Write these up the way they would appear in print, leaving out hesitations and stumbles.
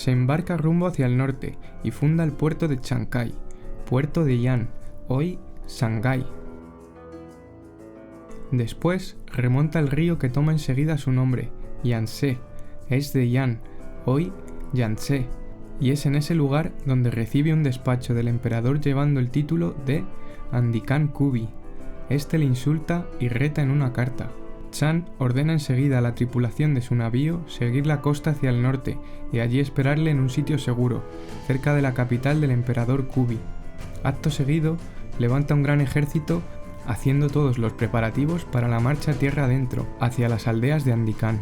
se embarca rumbo hacia el norte y funda el puerto de Chancay, puerto de Yan, hoy Shanghái. Después remonta el río que toma enseguida su nombre, Yangtze, es de Yan, hoy Yangtze, y es en ese lugar donde recibe un despacho del emperador llevando el título de Andikán Kubi. Este le insulta y reta en una carta. Chan ordena enseguida a la tripulación de su navío seguir la costa hacia el norte y allí esperarle en un sitio seguro, cerca de la capital del emperador Kubi. Acto seguido, levanta un gran ejército haciendo todos los preparativos para la marcha tierra adentro, hacia las aldeas de Andikán.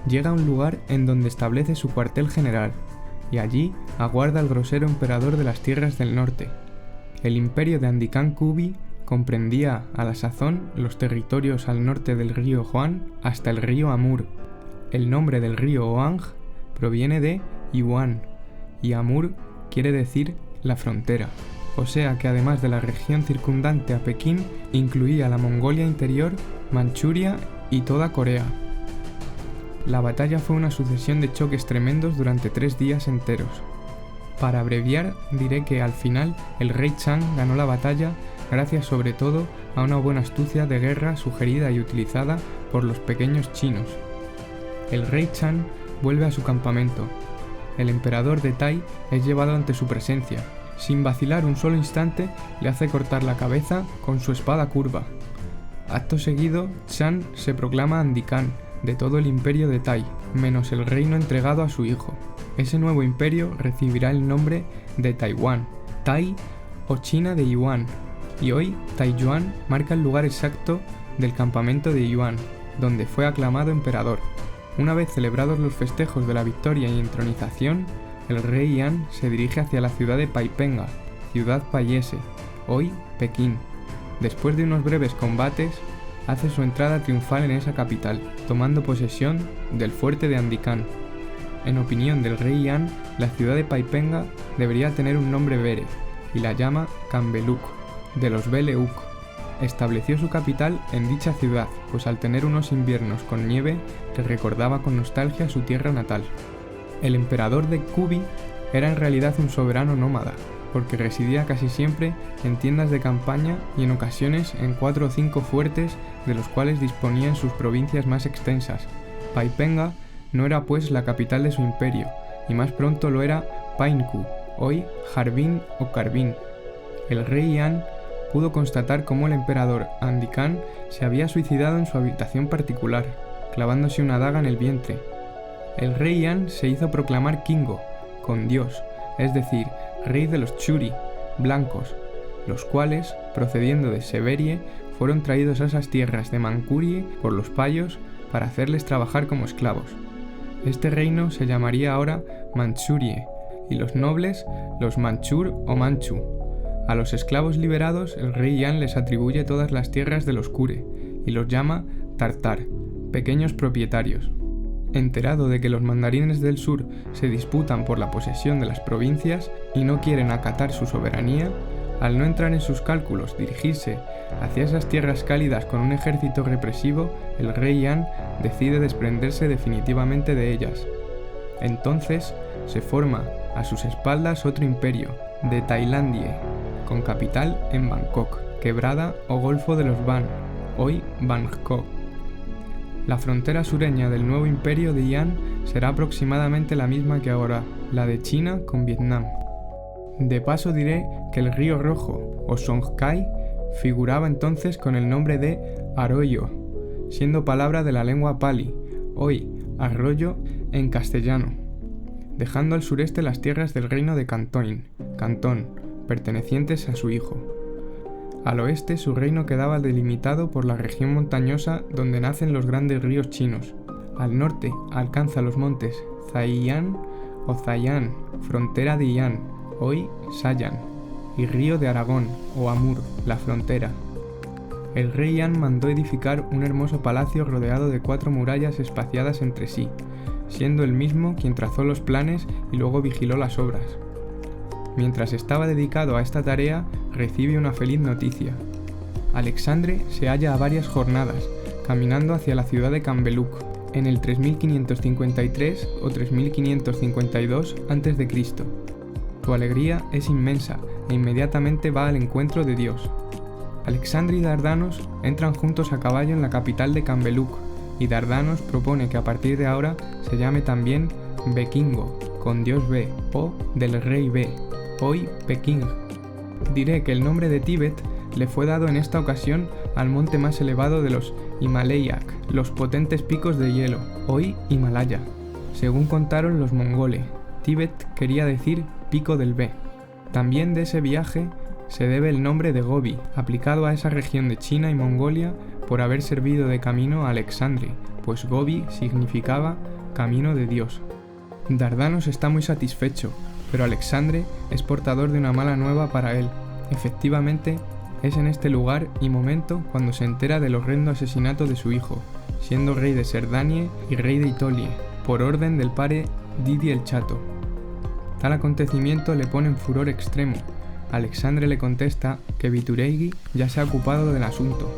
Llega a un lugar en donde establece su cuartel general, y allí aguarda al grosero emperador de las tierras del norte. El imperio de Andikán Kubi comprendía a la sazón los territorios al norte del río Huan hasta el río Amur. El nombre del río Oang proviene de Yuan, y Amur quiere decir la frontera. O sea que además de la región circundante a Pekín, incluía la Mongolia Interior, Manchuria y toda Corea. La batalla fue una sucesión de choques tremendos durante 3 días enteros. Para abreviar, diré que al final el rey Chan ganó la batalla gracias sobre todo a una buena astucia de guerra sugerida y utilizada por los pequeños chinos. El rey Chan vuelve a su campamento. El emperador de Tai es llevado ante su presencia. Sin vacilar un solo instante, le hace cortar la cabeza con su espada curva. Acto seguido, Chan se proclama Andikán de todo el imperio de Tai, menos el reino entregado a su hijo. Ese nuevo imperio recibirá el nombre de Taiwán, Tai o China de Yuan, y hoy Taiyuan marca el lugar exacto del campamento de Yuan, donde fue aclamado emperador. Una vez celebrados los festejos de la victoria y entronización, el rey Yan se dirige hacia la ciudad de Paipenga, ciudad payese, hoy Pekín. Después de unos breves combates, hace su entrada triunfal en esa capital, tomando posesión del fuerte de Andikán. En opinión del rey Yan, la ciudad de Paipenga debería tener un nombre bere, y la llama Kambeluk, de los Beleuk. Estableció su capital en dicha ciudad, pues al tener unos inviernos con nieve, le recordaba con nostalgia su tierra natal. El emperador de Kubi era en realidad un soberano nómada, porque residía casi siempre en tiendas de campaña y en ocasiones en 4 o 5 fuertes de los cuales disponía en sus provincias más extensas. Paipenga no era pues la capital de su imperio, y más pronto lo era Painku, hoy Harbin o Karbin. El rey Yan pudo constatar cómo el emperador Andikán se había suicidado en su habitación particular, clavándose una daga en el vientre. El rey Yan se hizo proclamar Kingo, con Dios, es decir, rey de los Churi, blancos, los cuales, procediendo de Severie, fueron traídos a esas tierras de Manchuria por los payos para hacerles trabajar como esclavos. Este reino se llamaría ahora Manchurie, y los nobles los Manchur o Manchu. A los esclavos liberados el rey Yan les atribuye todas las tierras de los Kure, y los llama Tartar, pequeños propietarios. Enterado de que los mandarines del sur se disputan por la posesión de las provincias y no quieren acatar su soberanía, al no entrar en sus cálculos dirigirse hacia esas tierras cálidas con un ejército represivo, el rey Yan decide desprenderse definitivamente de ellas. Entonces se forma a sus espaldas otro imperio, de Tailandia, con capital en Bangkok, quebrada o golfo de los Ban, hoy Bangkok. La frontera sureña del nuevo imperio de Yan será aproximadamente la misma que ahora, la de China con Vietnam. De paso diré que el río Rojo, o Songkhai, figuraba entonces con el nombre de Arroyo, siendo palabra de la lengua pali, hoy arroyo en castellano, dejando al sureste las tierras del reino de Cantón, pertenecientes a su hijo. Al oeste su reino quedaba delimitado por la región montañosa donde nacen los grandes ríos chinos. Al norte alcanza los montes Zaiyan o Zaiyan, frontera de Yan, hoy Shayan, y río de Aragón o Amur, la frontera. El rey Yan mandó edificar un hermoso palacio rodeado de 4 murallas espaciadas entre sí, siendo él mismo quien trazó los planes y luego vigiló las obras. Mientras estaba dedicado a esta tarea, recibe una feliz noticia. Alexandre se halla a varias jornadas, caminando hacia la ciudad de Kambeluk, en el 3553 o 3552 a.C. Su alegría es inmensa e inmediatamente va al encuentro de Dios. Alexandre y Dardanos entran juntos a caballo en la capital de Cambeluk, y Dardanos propone que a partir de ahora se llame también Bekingo, con Dios Be, o del rey Be, hoy Pekín. Diré que el nombre de Tíbet le fue dado en esta ocasión al monte más elevado de los Himalayak, los potentes picos de hielo, hoy Himalaya. Según contaron los mongoles, Tíbet quería decir pico del Be. También de ese viaje se debe el nombre de Gobi, aplicado a esa región de China y Mongolia por haber servido de camino a Alexandre, pues Gobi significaba camino de Dios. Dardanos está muy satisfecho, pero Alexandre es portador de una mala nueva para él. Efectivamente, es en este lugar y momento cuando se entera del horrendo asesinato de su hijo, siendo rey de Serdanie y rey de Itolie, por orden del padre Didi el Chato. Tal acontecimiento le pone en furor extremo. Alexandre le contesta que Bituregui ya se ha ocupado del asunto.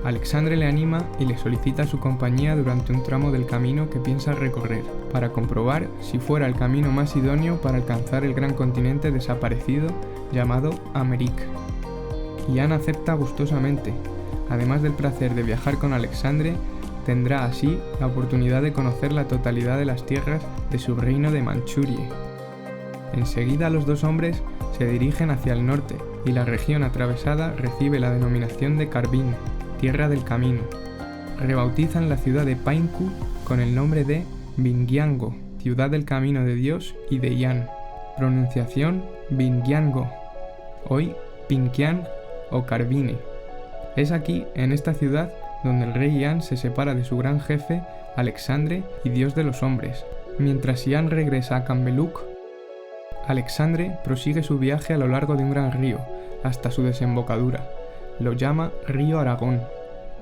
Alexandre le anima y le solicita su compañía durante un tramo del camino que piensa recorrer, para comprobar si fuera el camino más idóneo para alcanzar el gran continente desaparecido llamado Amérique. Ian acepta gustosamente. Además del placer de viajar con Alexandre, tendrá así la oportunidad de conocer la totalidad de las tierras de su reino de Manchuria. Enseguida los dos hombres se dirigen hacia el norte y la región atravesada recibe la denominación de Carbín, tierra del camino. Rebautizan la ciudad de Painku con el nombre de Bingyango, ciudad del camino de Dios y de Ian. Pronunciación Bingyango, hoy Pinkian o Carbine. Es aquí, en esta ciudad, donde el rey Ian se separa de su gran jefe, Alexandre, y Dios de los hombres. Mientras Ian regresa a Cambeluk, Alexandre prosigue su viaje a lo largo de un gran río, hasta su desembocadura. Lo llama Río Aragón.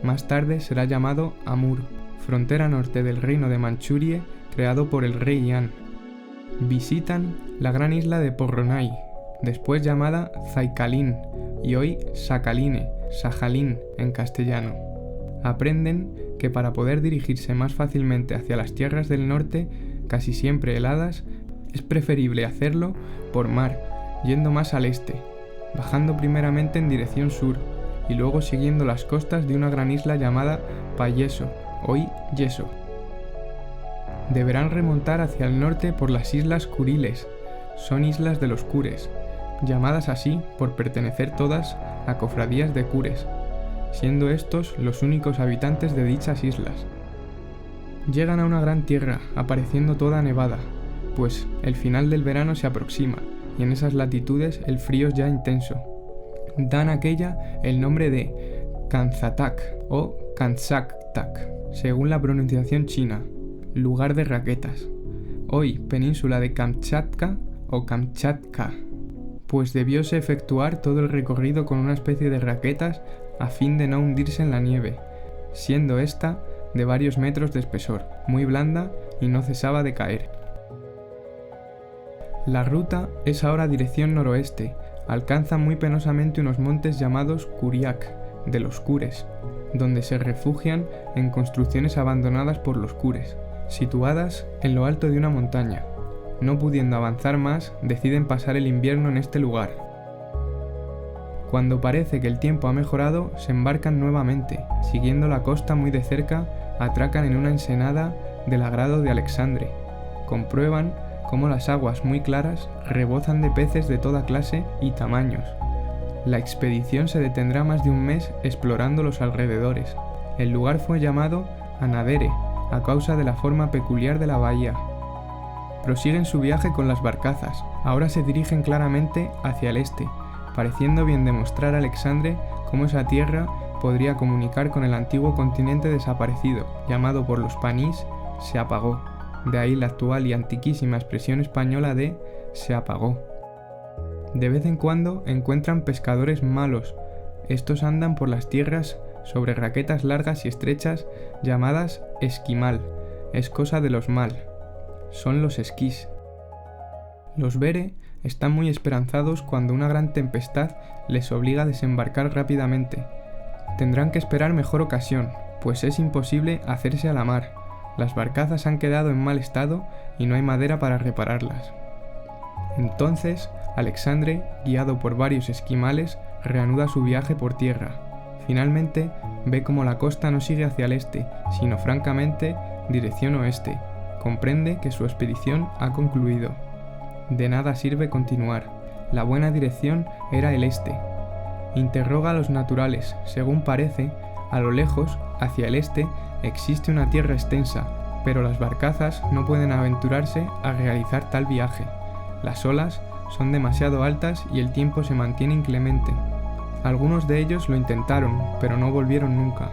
Más tarde será llamado Amur, frontera norte del reino de Manchuria, creado por el rey Ian. Visitan la gran isla de Porronai, después llamada Zaikalin, y hoy Sakhaline, Sajalín en castellano. Aprenden que para poder dirigirse más fácilmente hacia las tierras del norte, casi siempre heladas, es preferible hacerlo por mar, yendo más al este, bajando primeramente en dirección sur, y luego siguiendo las costas de una gran isla llamada Payeso, hoy Yeso. Deberán remontar hacia el norte por las islas Kuriles, son islas de los Kures, llamadas así por pertenecer todas a cofradías de Kures, siendo estos los únicos habitantes de dichas islas. Llegan a una gran tierra, apareciendo toda nevada, pues el final del verano se aproxima, y en esas latitudes el frío es ya intenso. Dan a aquella el nombre de Kanzatak o Kanzaktak, según la pronunciación china, lugar de raquetas, hoy península de Kamchatka o Kamchatka, pues debióse efectuar todo el recorrido con una especie de raquetas a fin de no hundirse en la nieve, siendo esta de varios metros de espesor, muy blanda y no cesaba de caer. La ruta es ahora dirección noroeste, alcanza muy penosamente unos montes llamados Kuriak, de los Kures, donde se refugian en construcciones abandonadas por los Kures, situadas en lo alto de una montaña. No pudiendo avanzar más, deciden pasar el invierno en este lugar. Cuando parece que el tiempo ha mejorado, se embarcan nuevamente, siguiendo la costa muy de cerca, atracan en una ensenada del agrado de Alexandre. Comprueban cómo las aguas muy claras rebozan de peces de toda clase y tamaños. La expedición se detendrá más de un mes explorando los alrededores. El lugar fue llamado Anadere, a causa de la forma peculiar de la bahía. Prosiguen su viaje con las barcazas, ahora se dirigen claramente hacia el este, pareciendo bien demostrar a Alexandre cómo esa tierra podría comunicar con el antiguo continente desaparecido, llamado por los panís se apagó. De ahí la actual y antiquísima expresión española de se apagó. De vez en cuando encuentran pescadores malos. Estos andan por las tierras sobre raquetas largas y estrechas llamadas esquimal. Es cosa de los mal. Son los esquís. Los bere están muy esperanzados cuando una gran tempestad les obliga a desembarcar rápidamente. Tendrán que esperar mejor ocasión, pues es imposible hacerse a la mar. Las barcazas han quedado en mal estado y no hay madera para repararlas. Entonces, Alexandre, guiado por varios esquimales, reanuda su viaje por tierra. Finalmente, ve como la costa no sigue hacia el este, sino francamente dirección oeste. Comprende que su expedición ha concluido. De nada sirve continuar. La buena dirección era el este. Interroga a los naturales. Según parece, a lo lejos, hacia el este, existe una tierra extensa, pero las barcazas no pueden aventurarse a realizar tal viaje. Las olas son demasiado altas y el tiempo se mantiene inclemente. Algunos de ellos lo intentaron, pero no volvieron nunca.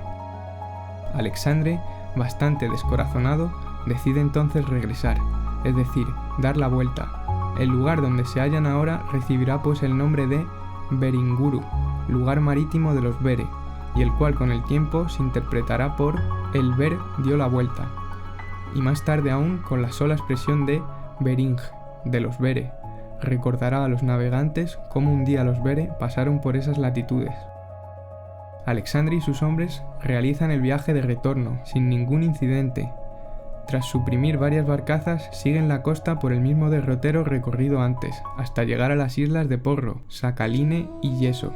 Alexandre, bastante descorazonado, decide entonces regresar, es decir, dar la vuelta. El lugar donde se hallan ahora recibirá pues el nombre de Beringuru, lugar marítimo de los Bere, y el cual con el tiempo se interpretará por el Ver dio la vuelta, y más tarde aún con la sola expresión de Bering, de los Bere. Recordará a los navegantes cómo un día los Bere pasaron por esas latitudes. Alexandre y sus hombres realizan el viaje de retorno sin ningún incidente. Tras suprimir varias barcazas, siguen la costa por el mismo derrotero recorrido antes, hasta llegar a las islas de Porro, Sakhaline y Yeso.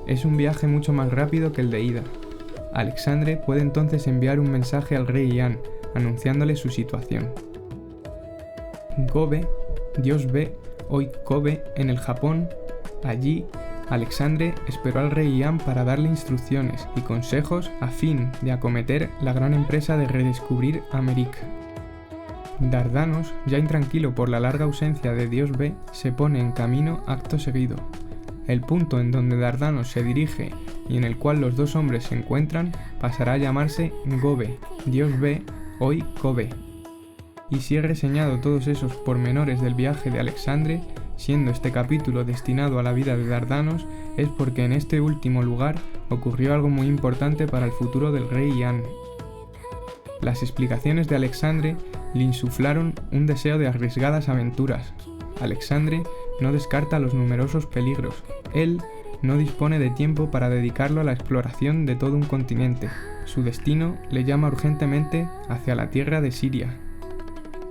Es un viaje mucho más rápido que el de ida. Alexandre puede entonces enviar un mensaje al rey Yan, anunciándole su situación. Gobe, Dios ve, hoy Kobe, en el Japón. Allí, Alexandre esperó al rey Yan para darle instrucciones y consejos a fin de acometer la gran empresa de redescubrir América. Dardanos, ya intranquilo por la larga ausencia de Dios ve, se pone en camino acto seguido. El punto en donde Dardanos se dirige y en el cual los dos hombres se encuentran pasará a llamarse Gobe, Dios ve, hoy Kobe. Y si he reseñado todos esos pormenores del viaje de Alexandre, siendo este capítulo destinado a la vida de Dardanos, es porque en este último lugar ocurrió algo muy importante para el futuro del rey Yan. Las explicaciones de Alexandre le insuflaron un deseo de arriesgadas aventuras. Alexandre no descarta los numerosos peligros. Él no dispone de tiempo para dedicarlo a la exploración de todo un continente. Su destino le llama urgentemente hacia la tierra de Siria.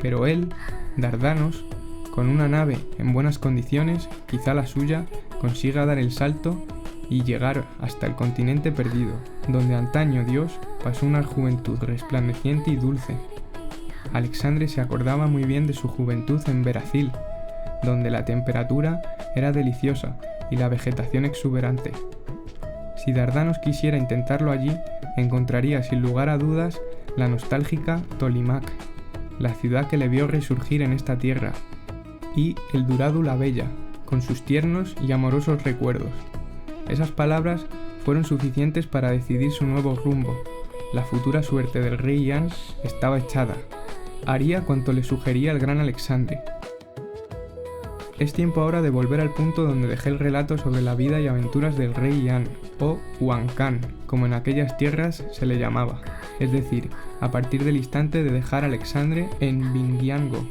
Pero él, Dardanos, con una nave en buenas condiciones, quizá la suya, consiga dar el salto y llegar hasta el continente perdido, donde antaño Dios pasó una juventud resplandeciente y dulce. Alexandre se acordaba muy bien de su juventud en Brasil, donde la temperatura era deliciosa y la vegetación exuberante. Si Dardanos quisiera intentarlo allí, encontraría sin lugar a dudas la nostálgica Tolimac, la ciudad que le vio resurgir en esta tierra, y el Duradu la Bella, con sus tiernos y amorosos recuerdos. Esas palabras fueron suficientes para decidir su nuevo rumbo. La futura suerte del rey Yan estaba echada. Haría cuanto le sugería el gran Alexandre. Es tiempo ahora de volver al punto donde dejé el relato sobre la vida y aventuras del rey Yan, o Huancan, como en aquellas tierras se le llamaba, es decir, a partir del instante de dejar a Alexandre en Bingyango.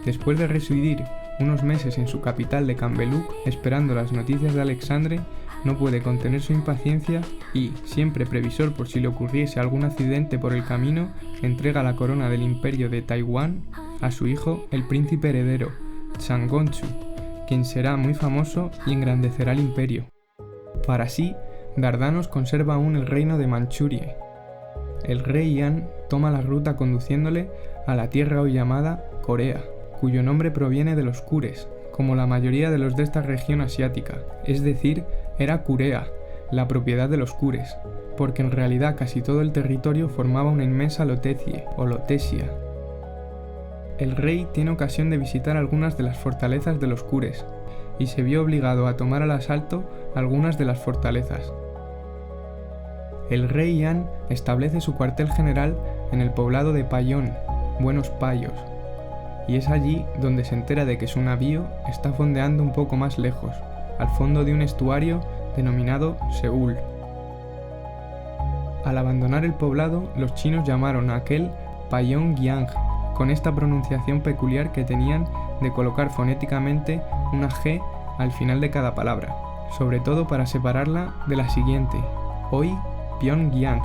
Después de residir unos meses en su capital de Cambeluk, esperando las noticias de Alexandre, no puede contener su impaciencia y, siempre previsor por si le ocurriese algún accidente por el camino, entrega la corona del imperio de Taiwán a su hijo, el príncipe heredero, Zhangongzhou, quien será muy famoso y engrandecerá el imperio. Para sí, Dardanos conserva aún el reino de Manchuria. El rey Yan toma la ruta conduciéndole a la tierra hoy llamada Corea, cuyo nombre proviene de los Kures, como la mayoría de los de esta región asiática, es decir, era Kurea, la propiedad de los Kures, porque en realidad casi todo el territorio formaba una inmensa lotecie o lotesia. El rey tiene ocasión de visitar algunas de las fortalezas de los Kures, y se vio obligado a tomar al asalto algunas de las fortalezas. El rey Yan establece su cuartel general en el poblado de Payón, Buenos Payos, y es allí donde se entera de que su navío está fondeando un poco más lejos, al fondo de un estuario denominado Seúl. Al abandonar el poblado, los chinos llamaron a aquel Pyongyang, con esta pronunciación peculiar que tenían de colocar fonéticamente una G al final de cada palabra, sobre todo para separarla de la siguiente, hoy Pyongyang.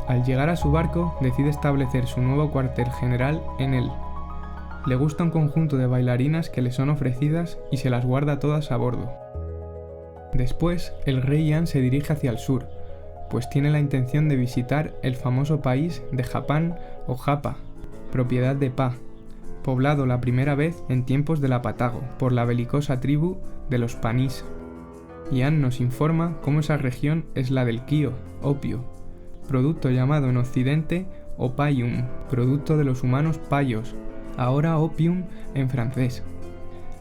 Al llegar a su barco, decide establecer su nuevo cuartel general en él. Le gusta un conjunto de bailarinas que le son ofrecidas y se las guarda todas a bordo. Después, el rey Ian se dirige hacia el sur, pues tiene la intención de visitar el famoso país de Japán o Japa, propiedad de Pa, poblado la primera vez en tiempos de la Patago por la belicosa tribu de los Panís. Ian nos informa cómo esa región es la del Kio, opio, producto llamado en Occidente opium, producto de los humanos payos, ahora opium en francés.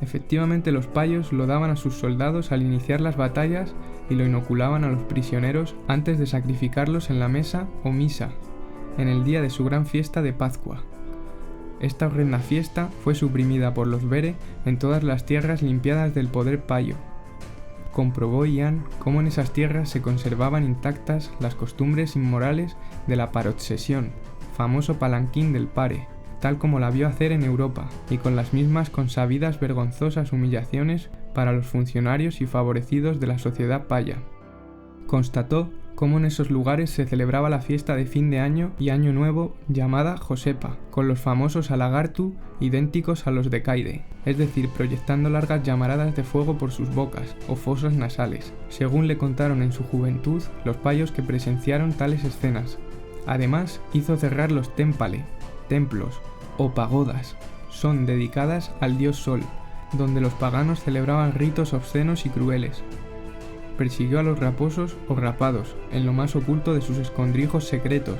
Efectivamente, los payos lo daban a sus soldados al iniciar las batallas y lo inoculaban a los prisioneros antes de sacrificarlos en la mesa o misa, en el día de su gran fiesta de Pascua. Esta horrenda fiesta fue suprimida por los Bere en todas las tierras limpiadas del poder payo. Comprobó Ian cómo en esas tierras se conservaban intactas las costumbres inmorales de la paroxesión, famoso palanquín del pare, tal como la vio hacer en Europa, y con las mismas consabidas vergonzosas humillaciones para los funcionarios y favorecidos de la sociedad paya. Constató cómo en esos lugares se celebraba la fiesta de fin de año y año nuevo llamada Josepa, con los famosos alagartu idénticos a los de Caide, es decir, proyectando largas llamaradas de fuego por sus bocas o fosas nasales, según le contaron en su juventud los payos que presenciaron tales escenas. Además, hizo cerrar los témpale, templos o pagodas, son dedicadas al dios Sol, donde los paganos celebraban ritos obscenos y crueles. Persiguió a los raposos o rapados, en lo más oculto de sus escondrijos secretos.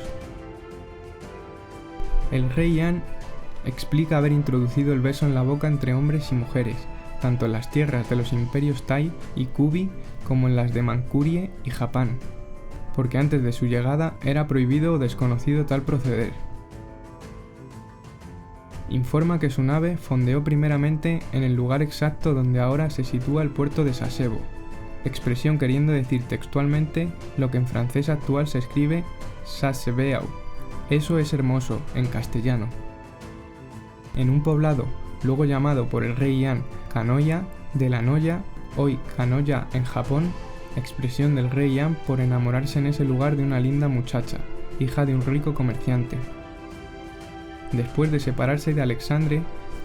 El rey Ian explica haber introducido el beso en la boca entre hombres y mujeres, tanto en las tierras de los imperios Tai y Kubi como en las de Manchuria y Japán, porque antes de su llegada era prohibido o desconocido tal proceder. Informa que su nave fondeó primeramente en el lugar exacto donde ahora se sitúa el puerto de Sasebo, expresión queriendo decir textualmente lo que en francés actual se escribe Sasebeau, eso es hermoso en castellano. En un poblado, luego llamado por el rey Ian Kanoya de la Noya, hoy Kanoya en Japón, expresión del rey Ian por enamorarse en ese lugar de una linda muchacha, hija de un rico comerciante. Después de separarse de Alexandre,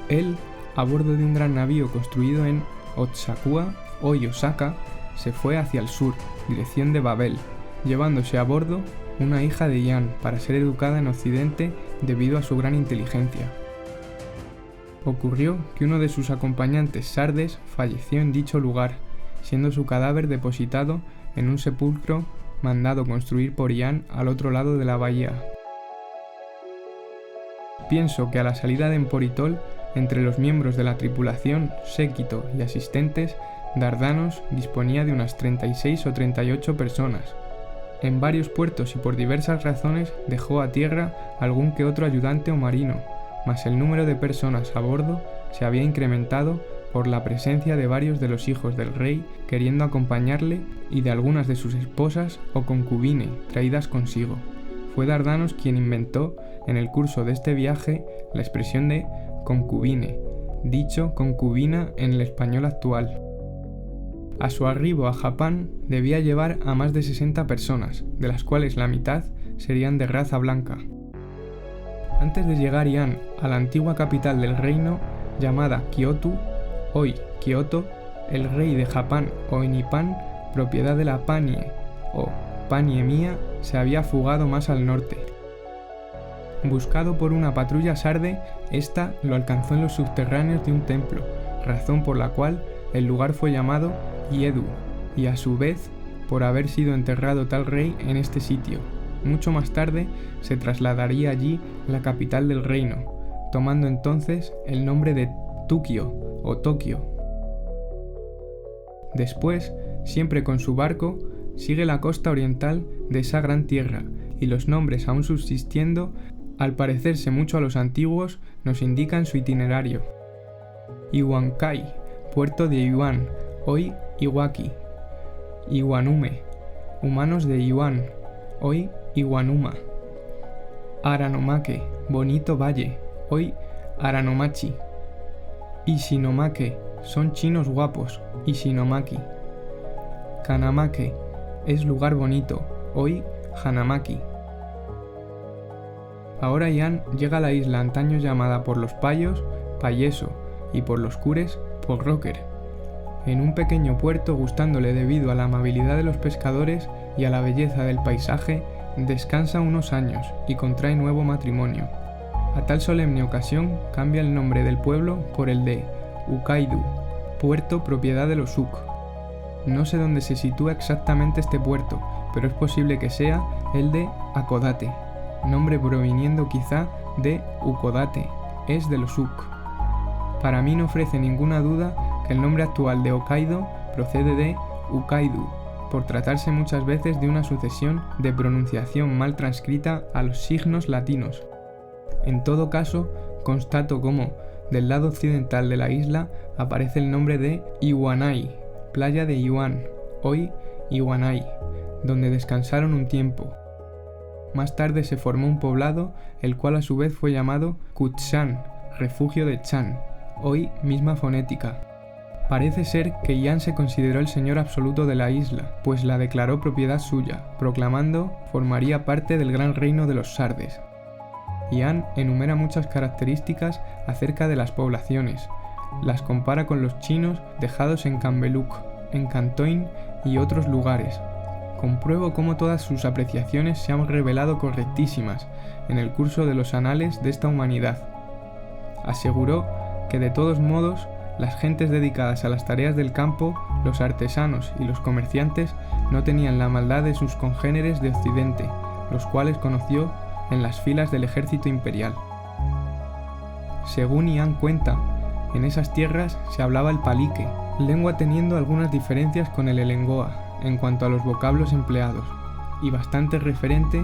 él, a bordo de un gran navío construido en Otsakua, hoy Osaka, se fue hacia el sur, dirección de Babel, llevándose a bordo una hija de Ian para ser educada en Occidente debido a su gran inteligencia. Ocurrió que uno de sus acompañantes, Sardes, falleció en dicho lugar, siendo su cadáver depositado en un sepulcro mandado construir por Ian al otro lado de la bahía. Pienso que a la salida de Emporitol, entre los miembros de la tripulación, séquito y asistentes, Dardanos disponía de unas 36 o 38 personas. En varios puertos y por diversas razones dejó a tierra algún que otro ayudante o marino, mas el número de personas a bordo se había incrementado por la presencia de varios de los hijos del rey queriendo acompañarle y de algunas de sus esposas o concubine traídas consigo. Fue Dardanos quien inventó en el curso de este viaje la expresión de concubine, dicho concubina en el español actual. A su arribo a Japán debía llevar a más de 60 personas, de las cuales la mitad serían de raza blanca. Antes de llegar Ian a la antigua capital del reino, llamada Kyoto, hoy Kioto, el rey de Japán o Nippon, propiedad de la Panie o Panie Mia, se había fugado más al norte. Buscado por una patrulla sarde, ésta lo alcanzó en los subterráneos de un templo, razón por la cual el lugar fue llamado Yedu, y a su vez por haber sido enterrado tal rey en este sitio. Mucho más tarde se trasladaría allí la capital del reino, tomando entonces el nombre de Tukio o Tokio. Después, siempre con su barco, sigue la costa oriental de esa gran tierra, y los nombres aún subsistiendo, al parecerse mucho a los antiguos, nos indican su itinerario. Iwankai, puerto de Iwan, hoy Iwaki. Iwanume, humanos de Iwan, hoy Iwanuma. Aranomake, bonito valle, hoy Aranomachi. Ishinomake, son chinos guapos, Ishinomaki. Kanamake, es lugar bonito, hoy Hanamaki. Ahora Ian llega a la isla antaño llamada por los payos Payeso y por los cures Porrocker. En un pequeño puerto, gustándole debido a la amabilidad de los pescadores y a la belleza del paisaje, descansa unos años y contrae nuevo matrimonio. A tal solemne ocasión cambia el nombre del pueblo por el de Ukaidu, puerto propiedad de los Uk. No sé dónde se sitúa exactamente este puerto, pero es posible que sea el de Hakodate, nombre proviniendo quizá de Ukodate, es de los Uk. Para mí no ofrece ninguna duda que el nombre actual de Hokkaido procede de Ukaidu, por tratarse muchas veces de una sucesión de pronunciación mal transcrita a los signos latinos. En todo caso, constato cómo, del lado occidental de la isla, aparece el nombre de Iwanai, playa de Iwan, hoy Iwanai, donde descansaron un tiempo. Más tarde se formó un poblado, el cual a su vez fue llamado Kutshan, refugio de Chan, hoy misma fonética. Parece ser que Ian se consideró el señor absoluto de la isla, pues la declaró propiedad suya, proclamando formaría parte del gran reino de los Sardes. Ian enumera muchas características acerca de las poblaciones, las compara con los chinos dejados en Cambeluk, en Cantoin y otros lugares. Compruebo cómo todas sus apreciaciones se han revelado correctísimas en el curso de los anales de esta humanidad. Aseguró que de todos modos las gentes dedicadas a las tareas del campo, los artesanos y los comerciantes no tenían la maldad de sus congéneres de Occidente, los cuales conoció en las filas del ejército imperial. Según Ian cuenta, en esas tierras se hablaba el palique, lengua teniendo algunas diferencias con el elengoa en cuanto a los vocablos empleados, y bastante referente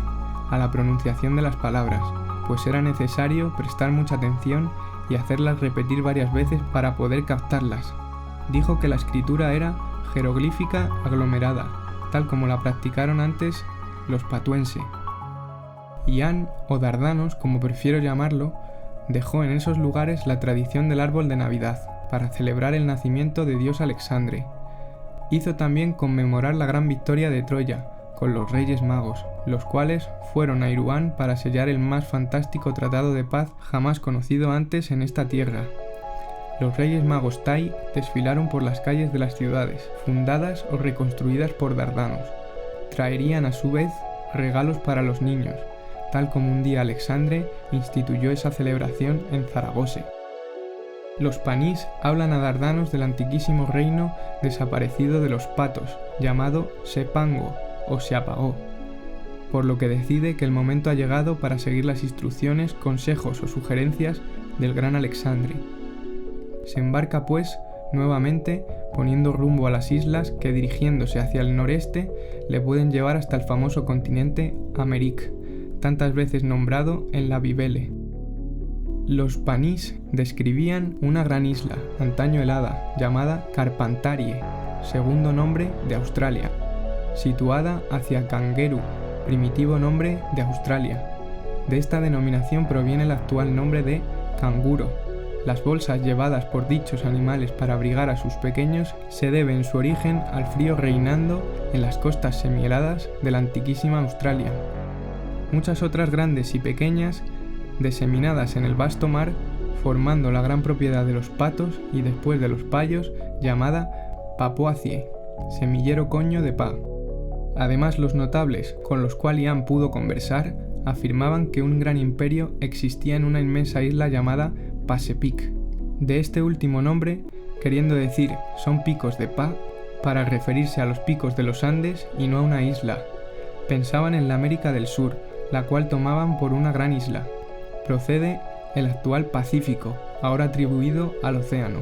a la pronunciación de las palabras, pues era necesario prestar mucha atención y hacerlas repetir varias veces para poder captarlas. Dijo que la escritura era jeroglífica aglomerada, tal como la practicaron antes los patuense. Ian, o Dardanos, como prefiero llamarlo, dejó en esos lugares la tradición del árbol de Navidad, para celebrar el nacimiento de Dios Alexandre. Hizo también conmemorar la gran victoria de Troya, con los Reyes Magos, los cuales fueron a Iruán para sellar el más fantástico tratado de paz jamás conocido antes en esta tierra. Los Reyes Magos Tai desfilaron por las calles de las ciudades, fundadas o reconstruidas por Dardanos. Traerían a su vez regalos para los niños, tal como un día Alexandre instituyó esa celebración en Zaragoza. Los panís hablan a Dardanos del antiquísimo reino desaparecido de los patos, llamado Sepango o se apagó, por lo que decide que el momento ha llegado para seguir las instrucciones, consejos o sugerencias del gran Alexandre. Se embarca pues nuevamente poniendo rumbo a las islas que, dirigiéndose hacia el noreste, le pueden llevar hasta el famoso continente Amerik, tantas veces nombrado en la Bibele. Los panís describían una gran isla, antaño helada, llamada Carpantarie, segundo nombre de Australia, situada hacia Kangeru, primitivo nombre de Australia. De esta denominación proviene el actual nombre de canguro. Las bolsas llevadas por dichos animales para abrigar a sus pequeños se debe en su origen al frío reinando en las costas semiheladas de la antiquísima Australia. Muchas otras grandes y pequeñas, diseminadas en el vasto mar, formando la gran propiedad de los patos y después de los payos, llamada Papuacie, semillero coño de pa. Además, los notables con los cuales Ian pudo conversar afirmaban que un gran imperio existía en una inmensa isla llamada Pasepic. De este último nombre, queriendo decir son picos de pa, para referirse a los picos de los Andes y no a una isla. Pensaban en la América del Sur, la cual tomaban por una gran isla. Procede el actual Pacífico, ahora atribuido al océano.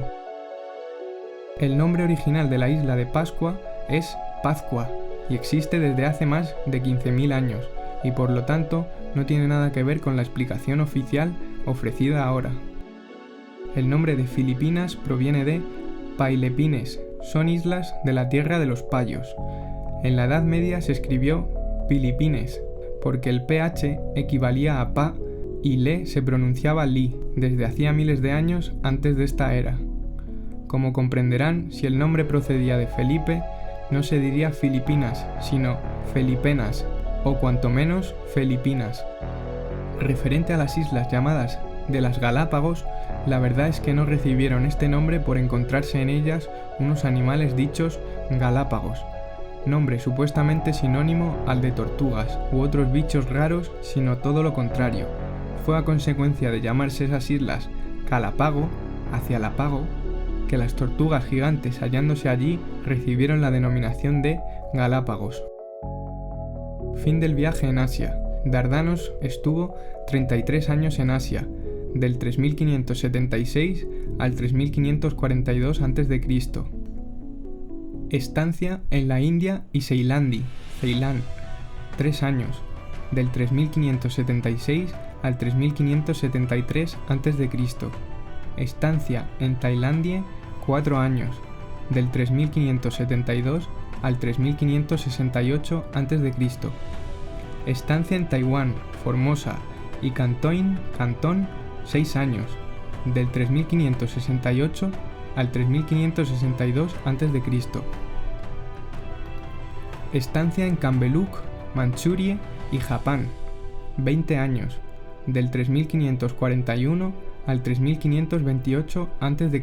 El nombre original de la isla de Pascua es Pazcua y existe desde hace más de 15.000 años, y por lo tanto no tiene nada que ver con la explicación oficial ofrecida ahora. El nombre de Filipinas proviene de Pailepines, son islas de la tierra de los payos. En la Edad Media se escribió Pilipines, porque el ph equivalía a pa y le se pronunciaba li desde hacía miles de años antes de esta era. Como comprenderán, si el nombre procedía de Felipe, no se diría Filipinas, sino Felipenas, o cuanto menos Filipinas. Referente a las islas llamadas de las Galápagos, la verdad es que no recibieron este nombre por encontrarse en ellas unos animales dichos galápagos, nombre supuestamente sinónimo al de tortugas u otros bichos raros, sino todo lo contrario. Fue a consecuencia de llamarse esas islas Galápago, hacia la Pago, que las tortugas gigantes hallándose allí recibieron la denominación de Galápagos. Fin del viaje en Asia. Dardanos estuvo 33 años en Asia, del 3576 al 3542 a.C. Estancia en la India y Ceilán, 3 años, del 3576 al 3573 a.C. Estancia en Tailandia, 4 años, del 3572 al 3568 a.C. Estancia en Taiwán, Formosa y Cantón, 6 años, del 3568 al 3562 a.C. Estancia en Kambeluk, Manchuria y Japón, 20 años, del 3541 al 3528 a.C.